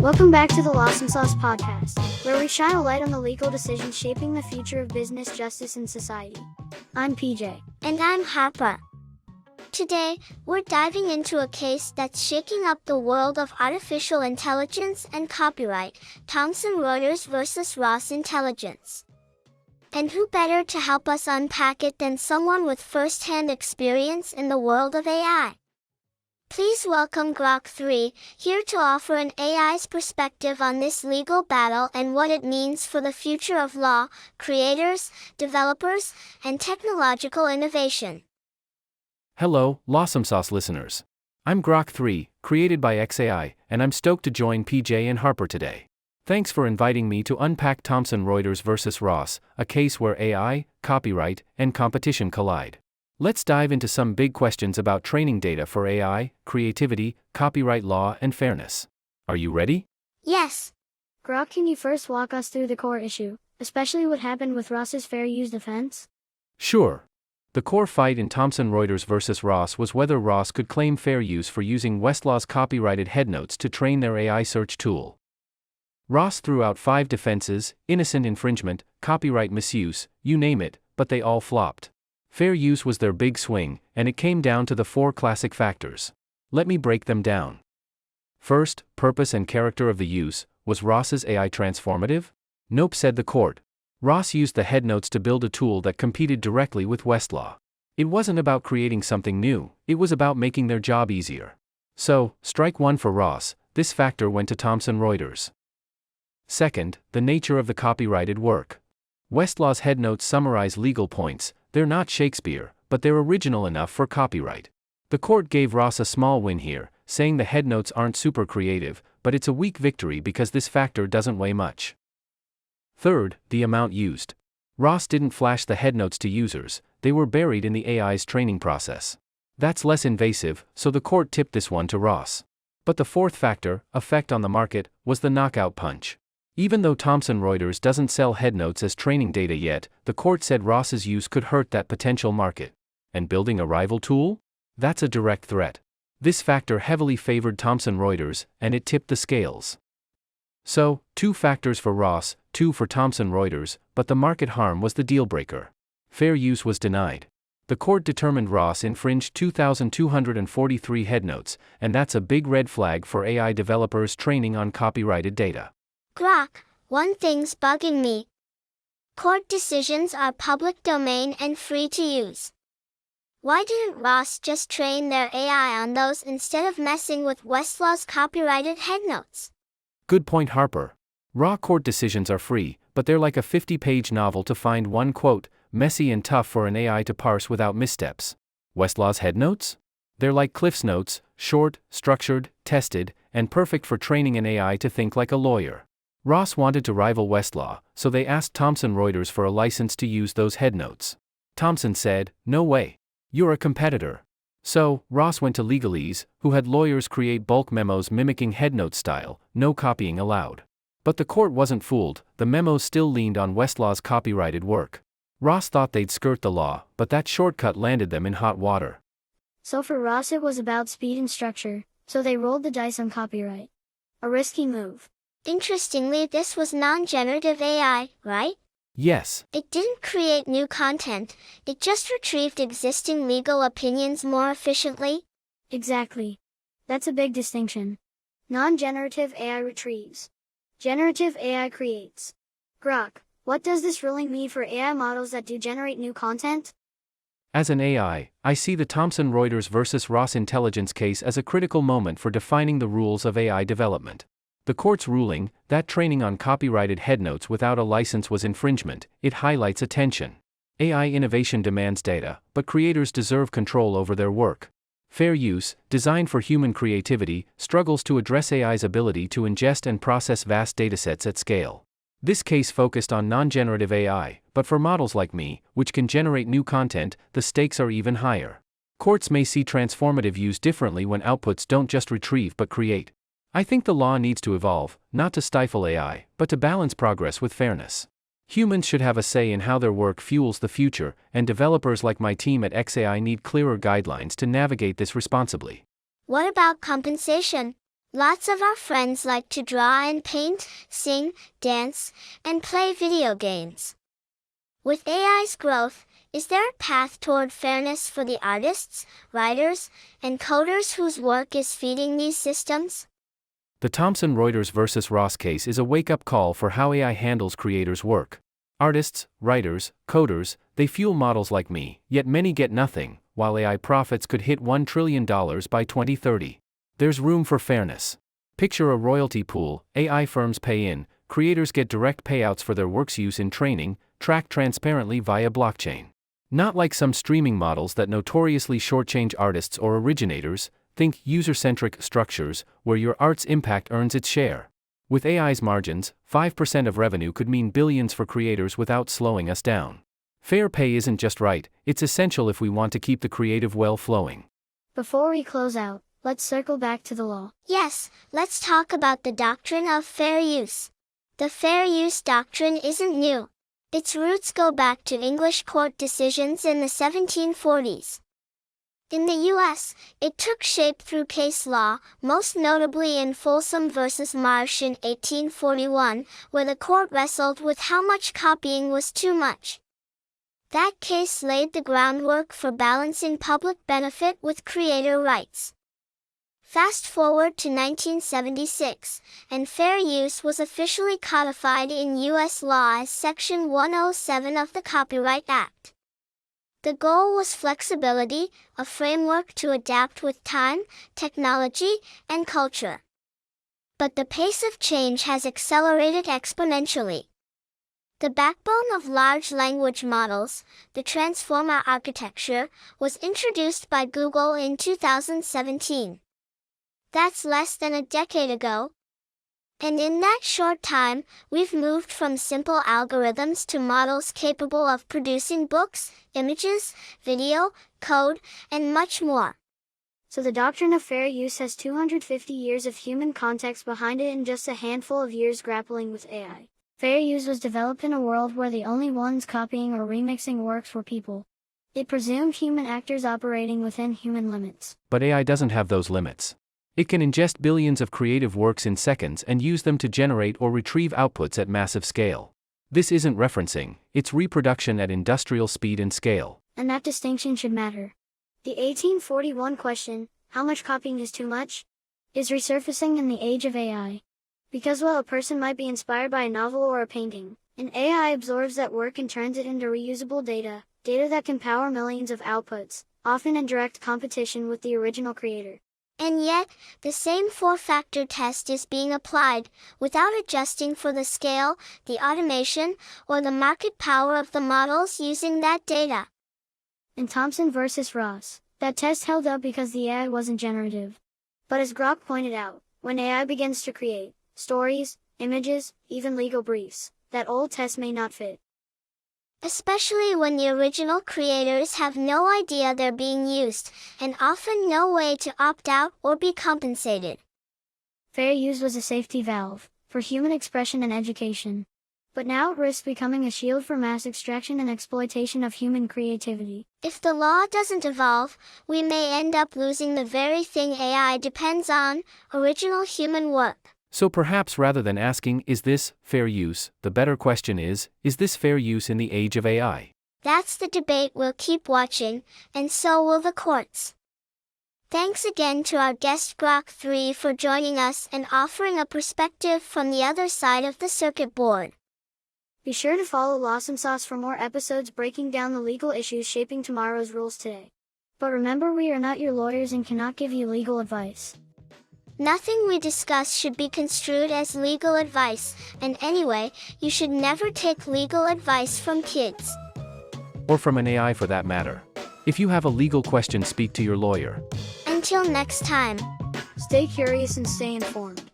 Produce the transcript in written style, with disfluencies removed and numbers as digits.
Welcome back to the Lawsomesauce podcast, where we shine a light on the legal decisions shaping the future of business, justice, and society. I'm PJ. And I'm Harper. Today, we're diving into a case that's shaking up the world of artificial intelligence and copyright, Thomson Reuters versus Ross Intelligence. And who better to help us unpack it than someone with first-hand experience in the world of AI? Please welcome Grok 3, here to offer an AI's perspective on this legal battle and what it means for the future of law, creators, developers, and technological innovation. Hello, Lawsomesauce listeners. I'm Grok 3, created by XAI, and I'm stoked to join PJ and Harper today. Thanks for inviting me to unpack Thomson Reuters versus Ross, a case where AI, copyright, and competition collide. Let's dive into some big questions about training data for AI, creativity, copyright law, and fairness. Are you ready? Yes. Grok, can you first walk us through the core issue, especially what happened with Ross's fair use defense? Sure. The core fight in Thomson Reuters versus Ross was whether Ross could claim fair use for using Westlaw's copyrighted headnotes to train their AI search tool. Ross threw out 5 defenses: innocent infringement, copyright misuse, you name it, but they all flopped. Fair use was their big swing, and it came down to the 4 classic factors. Let me break them down. First, purpose and character of the use. Was Ross's AI transformative? Nope, said the court. Ross used the headnotes to build a tool that competed directly with Westlaw. It wasn't about creating something new, it was about making their job easier. So, strike 1 for Ross. This factor went to Thomson Reuters. Second, the nature of the copyrighted work. Westlaw's headnotes summarize legal points. They're not Shakespeare, but they're original enough for copyright. The court gave Ross a small win here, saying the headnotes aren't super creative, but it's a weak victory because this factor doesn't weigh much. Third, the amount used. Ross didn't flash the headnotes to users, they were buried in the AI's training process. That's less invasive, so the court tipped this one to Ross. But the fourth factor, effect on the market, was the knockout punch. Even though Thomson Reuters doesn't sell headnotes as training data yet, the court said Ross's use could hurt that potential market. And building a rival tool? That's a direct threat. This factor heavily favored Thomson Reuters, and it tipped the scales. So, 2 factors for Ross, 2 for Thomson Reuters, but the market harm was the deal-breaker. Fair use was denied. The court determined Ross infringed 2,243 headnotes, and that's a big red flag for AI developers training on copyrighted data. Grok, one thing's bugging me. Court decisions are public domain and free to use. Why didn't Ross just train their AI on those instead of messing with Westlaw's copyrighted headnotes? Good point, Harper. Raw court decisions are free, but they're like a 50-page novel to find one quote, messy and tough for an AI to parse without missteps. Westlaw's headnotes? They're like Cliff's Notes, short, structured, tested, and perfect for training an AI to think like a lawyer. Ross wanted to rival Westlaw, so they asked Thomson Reuters for a license to use those headnotes. Thomson said, "No way. You're a competitor." So, Ross went to legalese, who had lawyers create bulk memos mimicking headnote style, no copying allowed. But the court wasn't fooled, the memos still leaned on Westlaw's copyrighted work. Ross thought they'd skirt the law, but that shortcut landed them in hot water. So for Ross it was about speed and structure, so they rolled the dice on copyright. A risky move. Interestingly, this was non-generative AI, right? Yes. It didn't create new content, it just retrieved existing legal opinions more efficiently. Exactly. That's a big distinction. Non-generative AI retrieves. Generative AI creates. Grok, what does this ruling mean for AI models that do generate new content? As an AI, I see the Thomson Reuters versus Ross Intelligence case as a critical moment for defining the rules of AI development. The court's ruling, that training on copyrighted headnotes without a license was infringement, it highlights a tension. AI innovation demands data, but creators deserve control over their work. Fair use, designed for human creativity, struggles to address AI's ability to ingest and process vast datasets at scale. This case focused on non-generative AI, but for models like me, which can generate new content, the stakes are even higher. Courts may see transformative use differently when outputs don't just retrieve but create. I think the law needs to evolve, not to stifle AI, but to balance progress with fairness. Humans should have a say in how their work fuels the future, and developers like my team at XAI need clearer guidelines to navigate this responsibly. What about compensation? Lots of our friends like to draw and paint, sing, dance, and play video games. With AI's growth, is there a path toward fairness for the artists, writers, and coders whose work is feeding these systems? The Thomson Reuters versus Ross case is a wake-up call for how AI handles creators' work. Artists, writers, coders, they fuel models like me, yet many get nothing, while AI profits could hit $1 trillion by 2030. There's room for fairness. Picture a royalty pool, AI firms pay in, creators get direct payouts for their work's use in training, tracked transparently via blockchain. Not like some streaming models that notoriously shortchange artists or originators. Think user-centric structures, where your art's impact earns its share. With AI's margins, 5% of revenue could mean billions for creators without slowing us down. Fair pay isn't just right, it's essential if we want to keep the creative well flowing. Before we close out, let's circle back to the law. Yes, let's talk about the doctrine of fair use. The fair use doctrine isn't new. Its roots go back to English court decisions in the 1740s. In the U.S., it took shape through case law, most notably in Folsom v. Marsh in 1841, where the court wrestled with how much copying was too much. That case laid the groundwork for balancing public benefit with creator rights. Fast forward to 1976, and fair use was officially codified in U.S. law as Section 107 of the Copyright Act. The goal was flexibility, a framework to adapt with time, technology, and culture. But the pace of change has accelerated exponentially. The backbone of large language models, the transformer architecture, was introduced by Google in 2017. That's less than a decade ago. And in that short time, we've moved from simple algorithms to models capable of producing books, images, video, code, and much more. So the doctrine of fair use has 250 years of human context behind it and just a handful of years grappling with AI. Fair use was developed in a world where the only ones copying or remixing works were people. It presumed human actors operating within human limits. But AI doesn't have those limits. It can ingest billions of creative works in seconds and use them to generate or retrieve outputs at massive scale. This isn't referencing, it's reproduction at industrial speed and scale. And that distinction should matter. The 1841 question, how much copying is too much, is resurfacing in the age of AI. Because while a person might be inspired by a novel or a painting, an AI absorbs that work and turns it into reusable data that can power millions of outputs, often in direct competition with the original creator. And yet, the same four-factor test is being applied, without adjusting for the scale, the automation, or the market power of the models using that data. In Thomson versus Ross, that test held up because the AI wasn't generative. But as Grok pointed out, when AI begins to create stories, images, even legal briefs, that old test may not fit. Especially when the original creators have no idea they're being used, and often no way to opt out or be compensated. Fair use was a safety valve, for human expression and education. But now it risks becoming a shield for mass extraction and exploitation of human creativity. If the law doesn't evolve, we may end up losing the very thing AI depends on, original human work. So perhaps rather than asking, is this fair use, the better question is this fair use in the age of AI? That's the debate we'll keep watching, and so will the courts. Thanks again to our guest Grok 3 for joining us and offering a perspective from the other side of the circuit board. Be sure to follow Lawsomesauce for more episodes breaking down the legal issues shaping tomorrow's rules today. But remember, we are not your lawyers and cannot give you legal advice. Nothing we discuss should be construed as legal advice, and anyway, you should never take legal advice from kids. Or from an AI for that matter. If you have a legal question, speak to your lawyer. Until next time. Stay curious and stay informed.